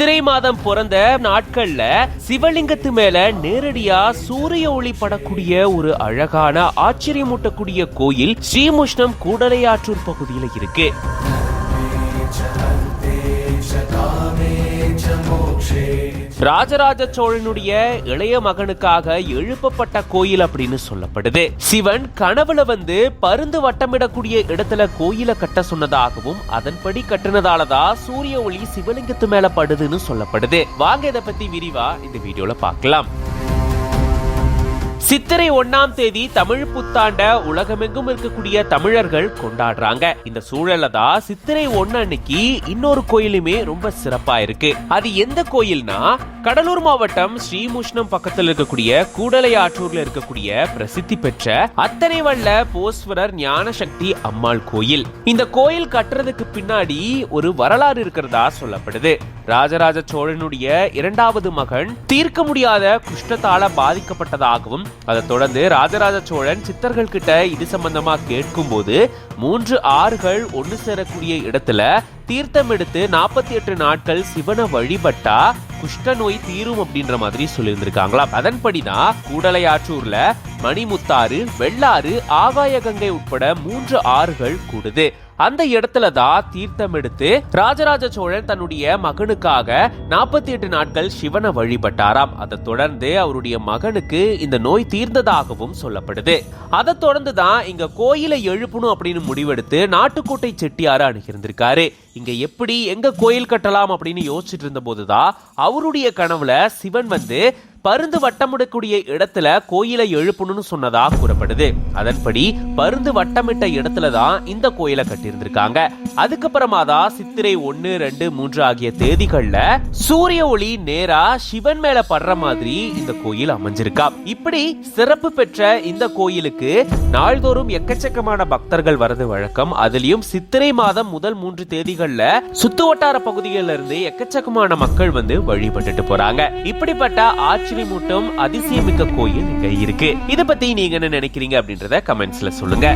சித்திரை மாதம் பிறந்த நாட்கள்ல சிவலிங்கத்து மேல நேரடியா சூரிய ஒளி படக்கூடிய ஒரு அழகான ஆச்சரியமூட்டக்கூடிய கோயில் ஸ்ரீமுஷ்ணம் கூடலையாற்றூர் பகுதியில இருக்கு. ராஜராஜ சோழனுடைய இளைய மகனுக்காக எழுப்பப்பட்ட கோயில் அப்படின்னு சொல்லப்படுது. சிவன் கனவுல வந்து பருந்து வட்டமிடக்கூடிய இடத்துல கோயிலை கட்ட சொன்னதாகவும் அதன்படி கட்டினதாலதான் சூரிய ஒளி சிவலிங்கத்து மேல படுதுன்னு சொல்லப்படுது. வாங்க இதை பத்தி விரிவா இந்த வீடியோல பார்க்கலாம். சித்திரை 1ஆம் தேதி தமிழ் புத்தாண்ட உலகமெங்கும் இருக்கக்கூடிய தமிழர்கள் கொண்டாடுறாங்க. இந்த சூழல்ல தான் சித்திரை 1 அன்னைக்கு இன்னொரு கோயிலுமே ரொம்ப சிறப்பா இருக்கு. அது எந்த கோயில்னா கடலூர் மாவட்டம் ஸ்ரீமுஷ்ணம் பக்கத்தில் இருக்கக்கூடிய கூடலையாற்றூர்ல இருக்கக்கூடிய பிரசித்தி பெற்ற அத்தனை வல்ல போஸ்வரர் ஞானசக்தி அம்மாள் கோயில். இந்த கோயில் கட்டுறதுக்கு பின்னாடி ஒரு வரலாறு இருக்கிறதா சொல்லப்படுது. ராஜராஜ சோழனுடைய 2வது மகன் தீர்க்க முடியாத குஷ்டத்தால பாதிக்கப்பட்டதாகவும் அதை தொடர்ந்து ராஜராஜ சோழன் சித்தர்கள் கிட்ட இது சம்பந்தமா கேட்கும் போது 3 ஆறுகள் ஒன்னு சேரக்கூடிய இடத்துல தீர்த்தம் எடுத்து 48 நாட்கள் சிவனை வழிபட்டா குஷ்ட நோய் தீரும் அப்படின்ற மாதிரி சொல்லியிருந்திருக்காங்களாம். அதன்படிதான் கூடலையாற்றூர்ல மணிமுத்தாறு, வெள்ளாறு, ஆகாய கங்கை உட்பட 3 ஆறுகள் கூடுது. அந்த இடத்துல தான் தீர்த்தம் எடுத்து ராஜராஜ சோழன் தன்னுடைய மகனுக்காக 48 நாட்கள் சிவனை வழிபட்டாராம். அதை தொடர்ந்து அவருடைய மகனுக்கு இந்த நோய் தீர்ந்ததாகவும் சொல்லப்படுது. அதை தொடர்ந்து தான் இங்க கோயிலை எழுப்பணும் அப்படின்னு முடிவெடுத்து நாட்டுக்கோட்டை செட்டியார அணுகியிருந்திருக்காரு. இங்க எப்படி எங்க கோயில் கட்டலாம் அப்படின்னு யோசிச்சுட்டு இருந்த போதுதான் அவருடைய கனவுல சிவன் வந்து பருந்து வட்டமிடக்கூடிய இடத்துல கோயிலை எழுப்பணும்னு சொன்னதா கூறப்படுது. அதன்படி பருந்து வட்டமிட்ட இடத்துல தான் இந்த கோயிலை கட்டியிருந்திருக்காங்க. அதுக்கப்புறமா தான் சித்திரை 1, 2, 3 ஆகிய தேதிகள்ல சூரிய ஒளி நேரா சிவன் மேல படுற மாதிரி இந்த கோயில் அமைஞ்சிருக்கா. இப்படி சிறப்பு பெற்ற இந்த கோயிலுக்கு நாள்தோறும் எக்கச்சக்கமான பக்தர்கள் வரது வழக்கம். அதுலயும் சித்திரை மாதம் முதல் 3 தேதிகள்ல சுத்து வட்டார பகுதிகளில் இருந்து எக்கச்சக்கமான மக்கள் வந்து வழிபட்டுட்டு போறாங்க. இப்படிப்பட்ட ஆச்சரியமூட்டும் அதிசயமிக்க கோயில் இங்க இருக்கு. இத பத்தி நீங்க என்ன நினைக்கிறீங்க அப்படின்றத கமெண்ட்ஸ்ல சொல்லுங்க.